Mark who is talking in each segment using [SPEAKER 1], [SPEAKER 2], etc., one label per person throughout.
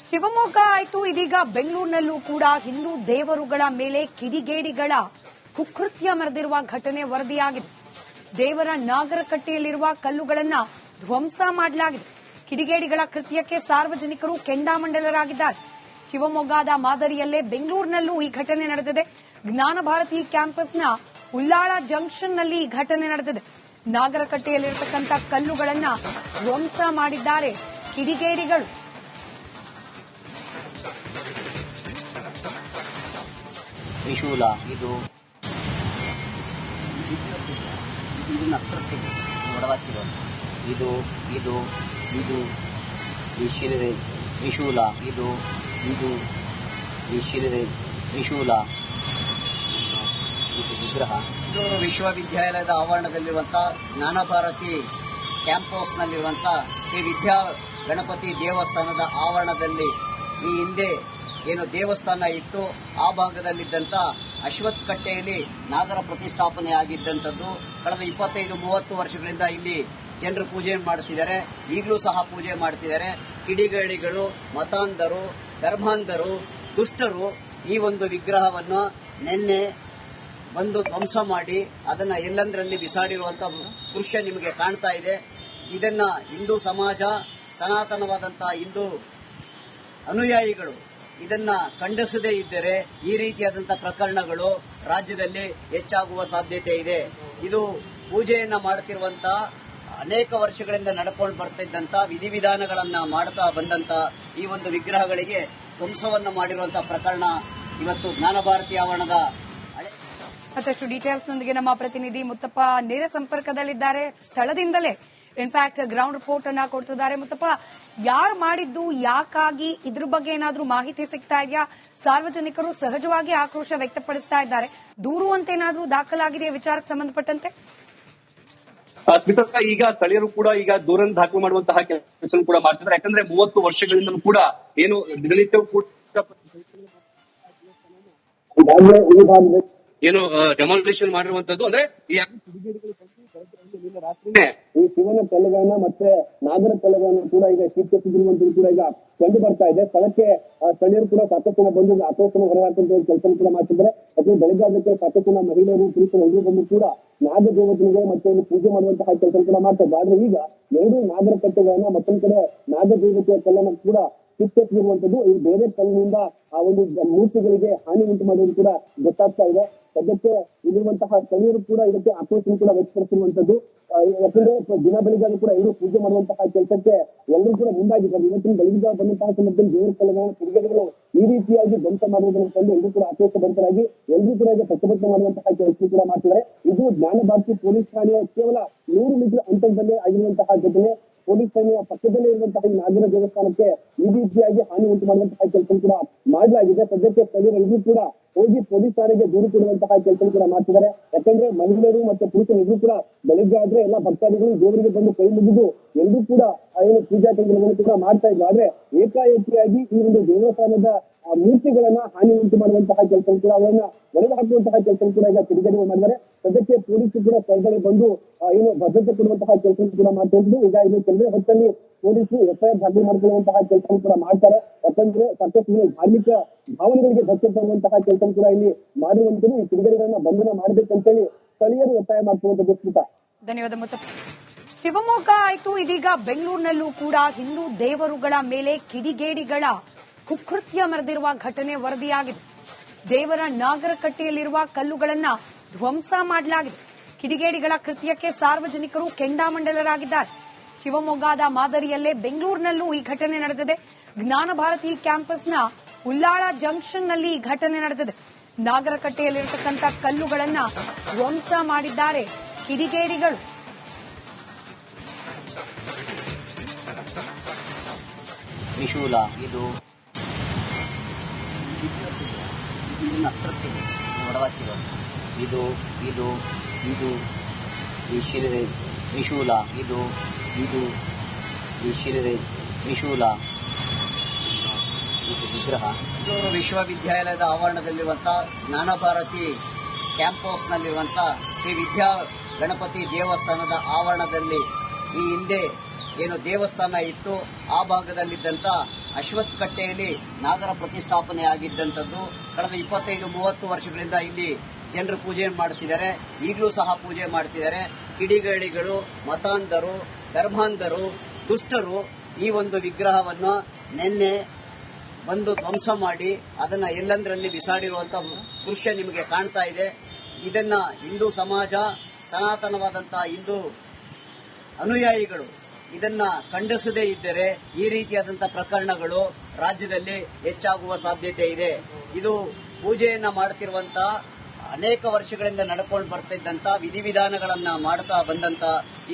[SPEAKER 1] ಶಿವಮೊಗ್ಗ ಆಯ್ತು, ಇದೀಗ ಬೆಂಗಳೂರಿನಲ್ಲೂ ಕೂಡ ಹಿಂದೂ ದೇವರುಗಳ ಮೇಲೆ ಕಿಡಿಗೇಡಿಗಳ ಕುಕೃತ್ಯ ಮೆರೆದಿರುವ ಘಟನೆ ವರದಿಯಾಗಿದೆ. ದೇವರ ನಾಗರಕಟ್ಟೆಯಲ್ಲಿರುವ ಕಲ್ಲುಗಳನ್ನು ಧ್ವಂಸ ಮಾಡಲಾಗಿದೆ. ಕಿಡಿಗೇಡಿಗಳ ಕೃತ್ಯಕ್ಕೆ ಸಾರ್ವಜನಿಕರು ಕೆಂಡಾಮಂಡಲರಾಗಿದ್ದಾರೆ. ಶಿವಮೊಗ್ಗದ ಮಾದರಿಯಲ್ಲೇ ಬೆಂಗಳೂರಿನಲ್ಲೂ ಈ ಘಟನೆ ನಡೆದಿದೆ. ಜ್ಞಾನ ಭಾರತಿ ಕ್ಯಾಂಪಸ್ನ ಉಳ್ಳಾಳ ಜಂಕ್ಷನ್ನಲ್ಲಿ ಈ ಘಟನೆ ನಡೆದಿದೆ. ನಾಗರಕಟ್ಟೆಯಲ್ಲಿರತಕ್ಕಂಥ ಕಲ್ಲುಗಳನ್ನು ಧ್ವಂಸ ಮಾಡಿದ್ದಾರೆ ಕಿಡಿಗೇಡಿಗಳು.
[SPEAKER 2] ತ್ರಿಶೂಲ ಇದು ಹೊಡೆದಾಕಿದೆ. ಇದು ಇದು ಇದು ಈ ಶಿಲೆ ತ್ರಿಶೂಲ. ಇದು ಇದು ಈ ಶಿಲೆ ತ್ರಿಶೂಲ. ಇದು ವಿಗ್ರಹ ಬೆಂಗಳೂರು ವಿಶ್ವವಿದ್ಯಾಲಯದ ಆವರಣದಲ್ಲಿರುವಂತಹ ಜ್ಞಾನ ಭಾರತಿ ಕ್ಯಾಂಪಸ್ನಲ್ಲಿರುವಂತಹ ಶ್ರೀ ವಿದ್ಯಾ ಗಣಪತಿ ದೇವಸ್ಥಾನದ ಆವರಣದಲ್ಲಿ ಈ ಹಿಂದೆ ಏನು ದೇವಸ್ಥಾನ ಇತ್ತು ಆ ಭಾಗದಲ್ಲಿದ್ದಂಥ ಅಶ್ವತ್ಥ ಕಟ್ಟೆಯಲ್ಲಿ ನಾಗರ ಪ್ರತಿಷ್ಠಾಪನೆ ಆಗಿದ್ದಂಥದ್ದು. ಕಳೆದ 25-30 ವರ್ಷಗಳಿಂದ ಇಲ್ಲಿ ಜನರು ಪೂಜೆ ಮಾಡ್ತಿದ್ದಾರೆ. ಈಗಲೂ ಸಹ ಪೂಜೆ ಮಾಡ್ತಿದ್ದಾರೆ. ಕಿಡಿಗೇಡಿಗಳು, ಮತಾಂಧರು, ಧರ್ಮಾಂಧರು, ದುಷ್ಟರು ಈ ಒಂದು ವಿಗ್ರಹವನ್ನು ನಿನ್ನೆ ಬಂದು ಧ್ವಂಸ ಮಾಡಿ ಅದನ್ನ ಎಲ್ಲಂದರಲ್ಲಿ ಬಿಸಾಡಿರುವಂತ ದೃಶ್ಯ ನಿಮಗೆ ಕಾಣ್ತಾ ಇದೆ. ಇದನ್ನ ಹಿಂದೂ ಸಮಾಜ, ಸನಾತನವಾದಂತಹ ಹಿಂದೂ ಅನುಯಾಯಿಗಳು ಇದನ್ನ ಖಂಡಿಸದೇ ಇದ್ದರೆ ಈ ರೀತಿಯಾದಂತಹ ಪ್ರಕರಣಗಳು ರಾಜ್ಯದಲ್ಲಿ ಹೆಚ್ಚಾಗುವ ಸಾಧ್ಯತೆ ಇದೆ. ಇದು ಪೂಜೆಯನ್ನ ಮಾಡುತ್ತಿರುವಂತಹ ಅನೇಕ ವರ್ಷಗಳಿಂದ ನಡ್ಕೊಂಡು ಬರ್ತಿದ್ದಂತ ವಿಧಿವಿಧಾನಗಳನ್ನ ಮಾಡ್ತಾ ಬಂದಂತ ಈ ಒಂದು ವಿಗ್ರಹಗಳಿಗೆ ಧ್ವಂಸವನ್ನು ಮಾಡಿರುವಂತಹ ಪ್ರಕರಣ ಇವತ್ತು ಜ್ಞಾನ ಭಾರತಿ ಆವರಣದ
[SPEAKER 1] ಮತ್ತಷ್ಟು ಡೀಟೇಲ್ಸ್ನೊಂದಿಗೆ ನಮ್ಮ ಪ್ರತಿನಿಧಿ ಮುತ್ತಪ್ಪ ನೇರ ಸಂಪರ್ಕದಲ್ಲಿದ್ದಾರೆ. ಸ್ಥಳದಿಂದಲೇ ಇನ್ಫ್ಯಾಕ್ಟ್ ಗ್ರೌಂಡ್ ರಿಪೋರ್ಟ್ ಅನ್ನ ಕೊಡ್ತಿದ್ದಾರೆ. ಮುತ್ತಪ್ಪ, ಯಾರು ಮಾಡಿದ್ದು, ಯಾಕಾಗಿ, ಇದ್ರ ಬಗ್ಗೆ ಏನಾದ್ರೂ ಮಾಹಿತಿ ಸಿಗ್ತಾ ಇದೆಯಾ? ಸಾರ್ವಜನಿಕರು ಸಹಜವಾಗಿ ಆಕ್ರೋಶ ವ್ಯಕ್ತಪಡಿಸ್ತಾ ಇದ್ದಾರೆ. ದೂರು ಅಂತ ಏನಾದ್ರೂ ದಾಖಲಾಗಿದೆ ವಿಚಾರಕ್ಕೆ ಸಂಬಂಧಪಟ್ಟಂತೆ?
[SPEAKER 3] ಸ್ಮಿತಾ, ಈಗ ಸ್ಥಳೀಯರು ಕೂಡ ಈಗ ದೂರನ್ನು ದಾಖಲು ಮಾಡುವಂತಹ ಕೆಲಸ ಕೂಡ ಮಾಡ್ತಿದ್ದಾರೆ. ಯಾಕಂದ್ರೆ 30 ವರ್ಷಗಳಿಂದ ಕೂಡ ಏನು ದಿನನಿತ್ಯವೂ ಕೂಡ ಏನು ಡೆಮಾನ್ಸ್ಟ್ರೇಷನ್ ಮಾಡಿರುವಂತದ್ದು. ಅಂದ್ರೆ ಈ ಶಿವನ ಕಲ್ಲುಗಳನ್ನ ಮತ್ತೆ ನಾಗರ ಕಲ್ಲುಗಳನ್ನ ಕೂಡ ಈಗ ಕಿತ್ತೆತ್ತಿರುವಂತದ್ದು ಕೂಡ ಈಗ ಕಂಡು ಬರ್ತಾ ಇದೆ. ಸ್ಥಳಕ್ಕೆ ಸ್ಥಳೀಯರು ಕೂಡ ಸಾಕಷ್ಟು ಬಂದು ಆಕ್ರೋಶನ ಹೊರಹಾಕುವಂತ ಕೆಲಸ ಕೂಡ ಮಾಡ್ತಿದ್ದಾರೆ. ಯಾಕಂದ್ರೆ ಬೆಳಗ್ಗೆ ಅದಕ್ಕೆ ಸಾಕಷ್ಟು ಮಹಿಳೆಯರು, ಪುರುಷರು ಎಲ್ಲರೂ ಬಂದು ಕೂಡ ನಾಗ ದೇವತೆಗೆ ಮತ್ತೆ ಪೂಜೆ ಮಾಡುವಂತಹ ಕೆಲಸ ಕೂಡ ಮಾಡ್ತಾ ಇದ್ದಾರೆ. ಆದ್ರೆ ಈಗ ಎರಡು ನಾಗರ ಕಟ್ಟೆಗಳನ್ನ ಮತ್ತೊಂದು ಕಡೆ ನಾಗ ದೇವತೆಯ ಕಲ್ಲನ್ನು ಕೂಡ ಕಿತ್ತೆತ್ತಿರುವಂತದ್ದು ಈ ಬೇರೆ ಕಲ್ಲಿನಿಂದ ಆ ಒಂದು ಮೂರ್ತಿಗಳಿಗೆ ಹಾನಿ ಉಂಟು ಮಾಡುವುದು ಕೂಡ ಗೊತ್ತಾಗ್ತಾ ಇದೆ. ಸದ್ಯಕ್ಕೆ ಇಲ್ಲಿರುವಂತಹ ಸ್ಥಳೀಯರು ಕೂಡ ಇದಕ್ಕೆ ಆಕ್ರೋಶ ಕೂಡ ವ್ಯಕ್ತಪಡಿಸಿರುವಂತದ್ದು. ಯಾಕಂದ್ರೆ ದಿನ ಬೆಳಿಗ್ಗೆ ಕೂಡ ಎಲ್ಲರೂ ಪೂಜೆ ಮಾಡುವಂತಹ ಕೆಲಸಕ್ಕೆ ಎಲ್ಲರೂ ಕೂಡ ಮುಂದಾಗಿದ್ದಾರೆ. ಇವತ್ತಿನ ಬೆಳಗ್ಗೆ ಬಂದಂತಹ ಸಂದರ್ಭದಲ್ಲಿ ದೇವರ ಕಲ್ಲುಗಳನ್ನು ಕಿಡಿಗೇಡಿಗಳು ಈ ರೀತಿಯಾಗಿ ಧ್ವಂಸ ಮಾಡುವುದನ್ನು ಕಂಡು ಎಲ್ಲರೂ ಕೂಡ ಆಕ್ರೋಶ ಭರಿತರಾಗಿ ಎಲ್ಲರೂ ಕೂಡ ಈಗ ಪ್ರತಿಭಟನೆ ಮಾಡುವಂತಹ ಕೆಲಸ ಕೂಡ ಮಾಡ್ತಿದ್ದಾರೆ. ಇದು ಜ್ಞಾನ ಭಾರತಿ ಪೊಲೀಸ್ ಠಾಣೆಯ ಕೇವಲ 100 ಮೀಟರ್ ಅಂತರದಲ್ಲೇ ಆಗಿರುವಂತಹ ಘಟನೆ. ಪೊಲೀಸ್ ಠಾಣೆಯ ಪಕ್ಕದಲ್ಲೇ ಇರುವಂತಹ ಈ ನಾಗರ ದೇವಸ್ಥಾನಕ್ಕೆ ಈ ರೀತಿಯಾಗಿ ಹಾನಿ ಉಂಟು ಮಾಡುವಂತಹ ಕೆಲಸ ಕೂಡ ಮಾಡಲಾಗಿದೆ. ಸದ್ಯಕ್ಕೆ ಸ್ಥಳೀಯರೆಲ್ಲರೂ ಕೂಡ ಹೋಗಿ ಪೊಲೀಸ್ ಠಾಣೆಗೆ ದೂರು ಕೊಡುವಂತಹ ಕೆಲಸ ಕೂಡ ಮಾಡ್ತಿದ್ದಾರೆ. ಯಾಕಂದ್ರೆ ಮಹಿಳೆಯರು ಮತ್ತೆ ಪುರುಷರೆಲ್ಲರೂ ಕೂಡ ಬೆಳಿಗ್ಗೆ ಆದ್ರೆ ಎಲ್ಲ ಭಕ್ತಾದಿಗಳು ದೇವರಿಗೆ ಬಂದು ಕೈ ಮುಗಿದು ಎಲ್ಲರೂ ಕೂಡ ಏನು ಪೂಜಾ ಕೈಗಳನ್ನು ಕೂಡ ಮಾಡ್ತಾ ಇದ್ರು. ಆದ್ರೆ ಏಕಾಏಕಿಯಾಗಿ ಈ ಒಂದು ದೇವಸ್ಥಾನದ ಮೂರ್ತಿಗಳನ್ನ ಹಾನಿ ಉಂಟು ಮಾಡುವಂತಹ ಕೆಲಸ ಕೂಡ ಅವರನ್ನ ಒಡೆದು ಹಾಕುವಂತಹ ಕೆಲಸ ಕೂಡ ಈಗ ಕಿಡಿಗೇಡಿಗಳು ಮಾಡಿದ್ದಾರೆ. ಸದ್ಯಕ್ಕೆ ಪೊಲೀಸರು ಕೂಡ ಸ್ಥಳದಲ್ಲಿ ಬಂದು ಏನು ಭದ್ರತೆ ಕೊಡುವಂತಹ ಕೆಲಸ ಕೂಡ ಮಾಡ್ತಾ ಇದ್ದು ಈಗ ಇನ್ನು ಕೆಲವೇ ಹೊತ್ತಲ್ಲಿ ಪೊಲೀಸರು FIR ದಾಖಲು ಮಾಡಿಕೊಳ್ಳುವಂತಹ ಕೆಲಸ ಕೂಡ ಮಾಡ್ತಾರೆ. ಯಾಕಂದ್ರೆ ಸಾಕಷ್ಟು ಧಾರ್ಮಿಕ ಭಾವನೆಗಳಿಗೆ ಧಕ್ಕೆ ತರುವಂತಹ ಕೆಲಸ ಕೂಡ ಇಲ್ಲಿ ಮಾಡಿರುವಂತದ್ದು. ಈ ಕಿಡಿಗೇಡಿಗಳನ್ನ ಬಂಧನ ಮಾಡಬೇಕಂತೇಳಿ ಸ್ಥಳೀಯರು ಒತ್ತಾಯ ಮಾಡ್ಕೊಳ್ಳುವಂತದ್ದು.
[SPEAKER 1] ಧನ್ಯವಾದ ಮುತ್ತಪ್ಪ. ಶಿವಮೊಗ್ಗ ಆಯ್ತು, ಇದೀಗ ಬೆಂಗಳೂರಿನಲ್ಲೂ ಕೂಡ ಹಿಂದೂ ದೇವರುಗಳ ಮೇಲೆ ಕಿಡಿಗೇಡಿಗಳ ಕುಕೃತ್ಯ ಮೆರೆದಿರುವ ಘಟನೆ ವರದಿಯಾಗಿದೆ. ದೇವರ ನಾಗರಕಟ್ಟೆಯಲ್ಲಿರುವ ಕಲ್ಲುಗಳನ್ನು ಧ್ವಂಸ ಮಾಡಲಾಗಿದೆ. ಕಿಡಿಗೇಡಿಗಳ ಕೃತ್ಯಕ್ಕೆ ಸಾರ್ವಜನಿಕರು ಕೆಂಡಾಮಂಡಲರಾಗಿದ್ದಾರೆ. ಶಿವಮೊಗ್ಗದ ಮಾದರಿಯಲ್ಲೇ ಬೆಂಗಳೂರಿನಲ್ಲೂ ಈ ಘಟನೆ ನಡೆದಿದೆ. ಜ್ಞಾನ ಭಾರತಿ ಕ್ಯಾಂಪಸ್ನ ಉಳ್ಳಾಳ ಜಂಕ್ಷನ್ನಲ್ಲಿ ಈ ಘಟನೆ ನಡೆದಿದೆ. ನಾಗರಕಟ್ಟೆಯಲ್ಲಿರತಕ್ಕಂಥ ಕಲ್ಲುಗಳನ್ನು ಧ್ವಂಸ ಮಾಡಿದ್ದಾರೆ ಕಿಡಿಗೇಡಿಗಳು.
[SPEAKER 2] ತ್ರಿಶೂಲ ಇದು ಹೊಡೆದಾಕಿದೆ. ಇದು ಇದು ಇದು ಈ ಶಿಲೆ ತ್ರಿಶೂಲ. ಇದು ಇದು ಈ ಶಿಲೆ ತ್ರಿಶೂಲ. ಇದು ವಿಗ್ರಹ ಬೆಂಗಳೂರು ವಿಶ್ವವಿದ್ಯಾಲಯದ ಆವರಣದಲ್ಲಿರುವಂತಹ ಜ್ಞಾನ ಭಾರತಿ ಕ್ಯಾಂಪಸ್ನಲ್ಲಿರುವಂತಹ ಶ್ರೀ ವಿದ್ಯಾ ಗಣಪತಿ ದೇವಸ್ಥಾನದ ಆವರಣದಲ್ಲಿ ಈ ಹಿಂದೆ ಏನು ದೇವಸ್ಥಾನ ಇತ್ತು ಆ ಭಾಗದಲ್ಲಿದ್ದಂಥ ಅಶ್ವತ್ಥ ಕಟ್ಟೆಯಲ್ಲಿ ನಾಗರ ಪ್ರತಿಷ್ಠಾಪನೆ ಆಗಿದ್ದಂಥದ್ದು. ಕಳೆದ 25-30 ವರ್ಷಗಳಿಂದ ಇಲ್ಲಿ ಜನರು ಪೂಜೆ ಮಾಡುತ್ತಿದ್ದಾರೆ. ಈಗಲೂ ಸಹ ಪೂಜೆ ಮಾಡುತ್ತಿದ್ದಾರೆ. ಕಿಡಿಗೇಡಿಗಳು, ಮತಾಂಧರು, ಧರ್ಮಾಂಧರು, ದುಷ್ಟರು ಈ ಒಂದು ವಿಗ್ರಹವನ್ನು ನಿನ್ನೆ ಬಂದು ಧ್ವಂಸ ಮಾಡಿ ಅದನ್ನ ಎಲ್ಲಂದರಲ್ಲಿ ಬಿಸಾಡಿರುವಂತಹ ದೃಶ್ಯ ನಿಮಗೆ ಕಾಣ್ತಾ ಇದೆ. ಇದನ್ನ ಹಿಂದೂ ಸಮಾಜ, ಸನಾತನವಾದಂತಹ ಹಿಂದೂ ಅನುಯಾಯಿಗಳು ಇದನ್ನ ಖಂಡಿಸದೇ ಇದ್ದರೆ ಈ ರೀತಿಯಾದಂತಹ ಪ್ರಕರಣಗಳು ರಾಜ್ಯದಲ್ಲಿ ಹೆಚ್ಚಾಗುವ ಸಾಧ್ಯತೆ ಇದೆ. ಇದು ಪೂಜೆಯನ್ನ ಮಾಡುತ್ತಿರುವಂತಹ ಅನೇಕ ವರ್ಷಗಳಿಂದ ನಡ್ಕೊಂಡು ಬರ್ತಿದ್ದಂತ ವಿಧಿವಿಧಾನಗಳನ್ನ ಮಾಡ್ತಾ ಬಂದಂತ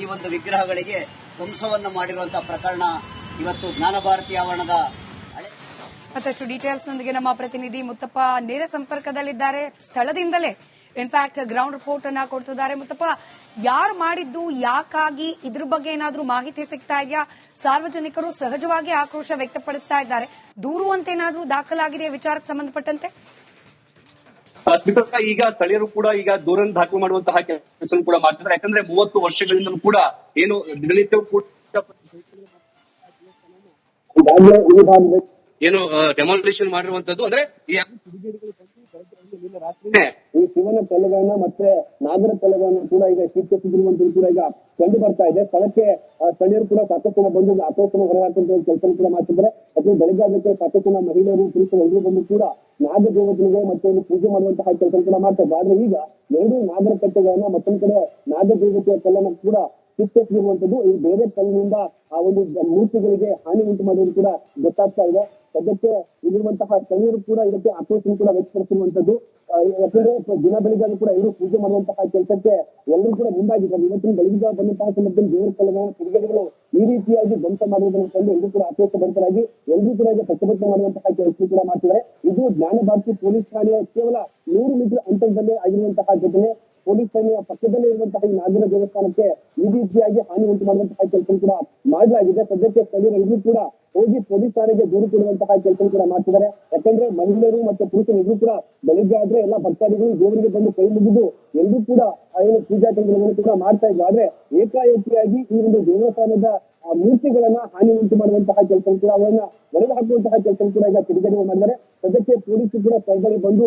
[SPEAKER 2] ಈ ಒಂದು ವಿಗ್ರಹಗಳಿಗೆ ಧ್ವಂಸವನ್ನ ಮಾಡಿರುವಂತಹ ಪ್ರಕರಣ ಇವತ್ತು ಜ್ಞಾನಭಾರತಿ ಆವರಣದ
[SPEAKER 1] ಮತ್ತಷ್ಟು ಡೀಟೇಲ್ಸ್ ನೊಂದಿಗೆ ನಮ್ಮ ಪ್ರತಿನಿಧಿ ಮುತ್ತಪ್ಪ ನೇರ ಸಂಪರ್ಕದಲ್ಲಿದ್ದಾರೆ. ಸ್ಥಳದಿಂದಲೇ ಇನ್ಫ್ಯಾಕ್ಟ್ ಗ್ರೌಂಡ್ ರಿಪೋರ್ಟ್ ಅನ್ನ ಕೊಡ್ತಿದ್ದಾರೆ. ಮುತ್ತಪ್ಪ, ಯಾರು ಮಾಡಿದ್ದು, ಯಾಕಾಗಿ, ಇದ್ರ ಬಗ್ಗೆ ಏನಾದ್ರೂ ಮಾಹಿತಿ ಸಿಗ್ತಾ ಇದೆಯಾ? ಸಾರ್ವಜನಿಕರು ಸಹಜವಾಗಿ ಆಕ್ರೋಶ ವ್ಯಕ್ತಪಡಿಸ್ತಾ ಇದ್ದಾರೆ. ದೂರು ಅಂತೇನಾದ್ರೂ ದಾಖಲಾಗಿದೆ ವಿಚಾರಕ್ಕೆ ಸಂಬಂಧಪಟ್ಟಂತೆ?
[SPEAKER 4] ಸ್ಮಿತಾ, ಈಗ ಸ್ಥಳೀಯರು ಕೂಡ ಈಗ ದೂರನ್ನು ದಾಖಲು ಮಾಡುವಂತಹ ಕೆಲಸ ಕೂಡ ಮಾಡ್ತಿದ್ದಾರೆ. ಯಾಕಂದ್ರೆ 30 ವರ್ಷಗಳಿಂದ ಕೂಡ ಏನು ದಿನನಿತ್ಯವೂ ಕೂಡ ಏನು ಡೆಮಾಲಿಷನ್ ಮಾಡಿರುವಂತದ್ದು. ಅಂದ್ರೆ
[SPEAKER 3] ಈ ಶಿವನ ಕಲ್ಲುಗಳನ್ನ ಮತ್ತೆ ನಾಗರ ಕಲ್ಲುಗಳನ್ನ ಕೂಡ ಈಗ ಕಿತ್ತೆತ್ತಿರುವಂತದ್ದು ಕೂಡ ಈಗ ಕಂಡು ಬರ್ತಾ ಇದೆ. ಸ್ಥಳಕ್ಕೆ ಸ್ಥಳೀಯರು ಕೂಡ ಸಾಕಷ್ಟು ಜನ ಬಂದು ಆಕ್ರೋಶನ ಹೊರಹಾಕುವಂತ ಕೆಲಸ ಕೂಡ ಮಾಡ್ತಿದ್ದಾರೆ. ಯಾಕಂದ್ರೆ ಬೆಳಗ್ಗೆ ಆಗಕ್ಕೆ ಸಾಕಷ್ಟು ಜನ ಮಹಿಳೆಯರು, ಪುರುಷರು ಎಲ್ಲರೂ ಬಂದು ಕೂಡ ನಾಗ ದೇವತೆಗಳಿಗೆ ಮತ್ತೆ ಒಂದು ಪೂಜೆ ಮಾಡುವಂತಹ ಕೆಲಸ ಕೂಡ ಮಾಡ್ತಾರೆ. ಆದ್ರೆ ಈಗ ಎರಡು ನಾಗರ ಕಟ್ಟೆಗಳನ್ನ ಮತ್ತೊಂದು ಕಡೆ ನಾಗ ದೇವತೆಯ ಕಲ್ಲನ್ನ ಕೂಡ ಕಿತ್ತೆತ್ತಿರುವಂತದ್ದು ಈ ಬೇರೆ ಕಲ್ಲಿನಿಂದ ಆ ಒಂದು ಮೂರ್ತಿಗಳಿಗೆ ಹಾನಿ ಉಂಟು ಮಾಡುವುದು ಕೂಡ ಗೊತ್ತಾಗ್ತಾ ಇದೆ. ಸದ್ಯಕ್ಕೆ ಇಲ್ಲಿರುವಂತಹ ಸ್ಥಳೀಯರು ಕೂಡ ಇದಕ್ಕೆ ಆಕ್ರೋಶ ಕೂಡ ವ್ಯಕ್ತಪಡಿಸಿರುವಂತದ್ದು. ಯಾಕಂದ್ರೆ ದಿನ ಬೆಳಿಗ್ಗೆ ಕೂಡ ಎಲ್ಲರೂ ಪೂಜೆ ಮಾಡುವಂತಹ ಕೆಲಸಕ್ಕೆ ಎಲ್ಲರೂ ಕೂಡ ಮುಂದಾಗಿದ್ದಾರೆ. ಇವತ್ತಿನ ಬೆಳಗ್ಗೆ ಬಂದಂತಹ ಸಂದರ್ಭದಲ್ಲಿ ದೇವರ ಕಲ್ಲುಗಳ ಕಿಡಿಗೇಡಿಗಳು ಈ ರೀತಿಯಾಗಿ ಧ್ವಂಸ ಮಾಡುವುದನ್ನು ಕಂಡು ಎಲ್ಲರೂ ಕೂಡ ಆಕ್ರೋಶ ಭರಿತರಾಗಿ ಎಲ್ಲರೂ ಕೂಡ ಈಗ ಪ್ರತಿಭಟನೆ ಮಾಡುವಂತಹ ಕೆಲಸ ಕೂಡ ಮಾಡ್ತಿದ್ದಾರೆ. ಇದು ಜ್ಞಾನಭಾರತಿ ಪೊಲೀಸ್ ಠಾಣೆಯ ಕೇವಲ 100 ಮೀಟರ್ ಅಂತರದಲ್ಲೇ ಆಗಿರುವಂತಹ ಘಟನೆ. ಪೊಲೀಸ್ ಠಾಣೆಯ ಪಕ್ಕದಲ್ಲೇ ಇರುವಂತಹ ಈ ನಾಗರ ದೇವಸ್ಥಾನಕ್ಕೆ ಈ ರೀತಿಯಾಗಿ ಹಾನಿ ಉಂಟು ಮಾಡುವಂತಹ ಕೆಲಸ ಕೂಡ ಮಾಡಲಾಗಿದೆ. ಸದ್ಯಕ್ಕೆ ಸ್ಥಳೀಯರು ಕೂಡ ಹೋಗಿ ಪೊಲೀಸ್ ಠಾಣೆಗೆ ದೂರು ಕೊಡುವಂತಹ ಕೆಲಸ ಕೂಡ ಮಾಡ್ತಿದ್ದಾರೆ. ಯಾಕಂದ್ರೆ ಮಹಿಳೆಯರು ಮತ್ತೆ ಪುರುಷರು ಕೂಡ ಬೆಳಿಗ್ಗೆ ಆದ್ರೆ ಎಲ್ಲ ಭಕ್ತಾದಿಗಳು ದೇವರಿಗೆ ಬಂದು ಕೈ ಮುಗಿದು ಎಲ್ಲರೂ ಕೂಡ ಏನು ಪೂಜಾ ಕೆಲಸಗಳನ್ನು ಕೂಡ ಮಾಡ್ತಾ ಇದ್ರು. ಆದ್ರೆ ಏಕಾಏಕಿಯಾಗಿ ಈ ಒಂದು ದೇವಸ್ಥಾನದ ಮೂರ್ತಿಗಳನ್ನ ಹಾನಿ ಉಂಟು ಮಾಡುವಂತಹ ಕೆಲಸ ಕೂಡ ಅವರನ್ನ ಒಡೆದು ಹಾಕುವಂತಹ ಕೆಲಸ ಕೂಡ ಈಗ ಕಿಡಿಗೇಡಿ ಮಾಡಿದ್ದಾರೆ. ಸದ್ಯಕ್ಕೆ ಪೊಲೀಸರು ಕೂಡ ಸ್ಥಳದಲ್ಲಿ ಬಂದು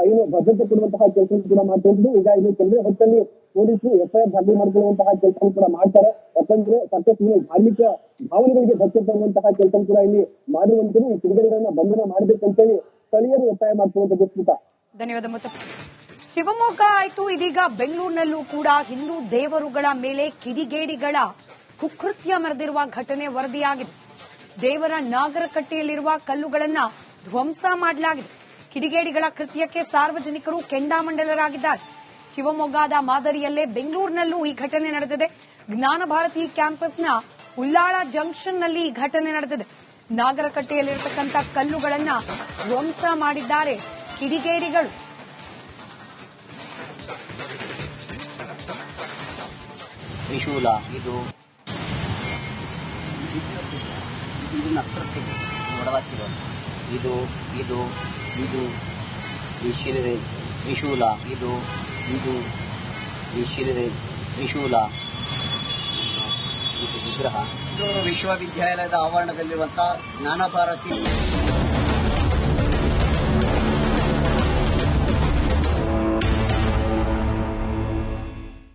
[SPEAKER 3] ಏನು ಭದ್ರತೆ ಕೊಡುವಂತಹ ಕೆಲಸ ಕೂಡ ಮಾಡ್ತಾ ಇದ್ದು. ಈಗ ಇದು ಕೆಲವೇ ಹೊತ್ತಲ್ಲಿ ಪೊಲೀಸರು FIR ದಾಖಲು ಮಾಡಿಕೊಳ್ಳುವಂತಹ ಕೆಲಸ ಕೂಡ ಮಾಡ್ತಾರೆ. ಯಾಕಂದ್ರೆ ಸಾಕಷ್ಟು ಧಾರ್ಮಿಕ ಭಾವನೆಗಳಿಗೆ ಧಕ್ಕೆ ತರುವಂತಹ ಕೆಲಸ ಕೂಡ ಇಲ್ಲಿ ಮಾಡಿರುವಂತದ್ದು. ಈ ಕಿಡಿಗೇಡಿಗಳನ್ನ ಬಂಧನ ಮಾಡಬೇಕಂತೇಳಿ ಸ್ಥಳೀಯರು ಒತ್ತಾಯ ಮಾಡ್ತಿರುವಂತದ್ದು. ಸ್ಮಿತಾ,
[SPEAKER 1] ಧನ್ಯವಾದ ಮುತ್ತಪ್ಪ. ಶಿವಮೊಗ್ಗ ಆಯ್ತು, ಇದೀಗ ಬೆಂಗಳೂರಿನಲ್ಲೂ ಕೂಡ ಹಿಂದೂ ದೇವರುಗಳ ಮೇಲೆ ಕಿಡಿಗೇಡಿಗಳ ಕುಕೃತ್ಯ ಮೆರೆದಿರುವ ಘಟನೆ ವರದಿಯಾಗಿದೆ. ದೇವರ ನಾಗರಕಟ್ಟೆಯಲ್ಲಿರುವ ಕಲ್ಲುಗಳನ್ನ ಧ್ವಂಸ ಮಾಡಲಾಗಿದೆ. ಕಿಡಿಗೇಡಿಗಳ ಕೃತ್ಯಕ್ಕೆ ಸಾರ್ವಜನಿಕರು ಕೆಂಡಾಮಂಡಲರಾಗಿದ್ದಾರೆ. ಶಿವಮೊಗ್ಗದ ಮಾದರಿಯಲ್ಲೇ ಬೆಂಗಳೂರಿನಲ್ಲೂ ಈ ಘಟನೆ ನಡೆದಿದೆ. ಜ್ಞಾನಭಾರತಿ ಕ್ಯಾಂಪಸ್ನ ಉಳ್ಳಾಳ ಜಂಕ್ಷನ್ನಲ್ಲಿ ಈ ಘಟನೆ ನಡೆದಿದೆ. ನಾಗರಕಟ್ಟೆಯಲ್ಲಿರತಕ್ಕಂಥ ಕಲ್ಲುಗಳನ್ನ ಧ್ವಂಸ ಮಾಡಿದ್ದಾರೆ ಕಿಡಿಗೇಡಿಗಳು.
[SPEAKER 2] ತ್ರಿಶೂಲ ಇದನ್ನ ಹೊಡೆದಾಕಿರೋದು ಇದು ಈ ಶಿಲೆ ತ್ರಿಶೂಲ ಇದು ಈ ಶಿಲೆ ತ್ರಿಶೂಲ ಇದು ವಿಗ್ರಹ. ಬೆಂಗಳೂರು ವಿಶ್ವವಿದ್ಯಾಲಯದ ಆವರಣದಲ್ಲಿರುವಂತಹ ಜ್ಞಾನಭಾರತಿ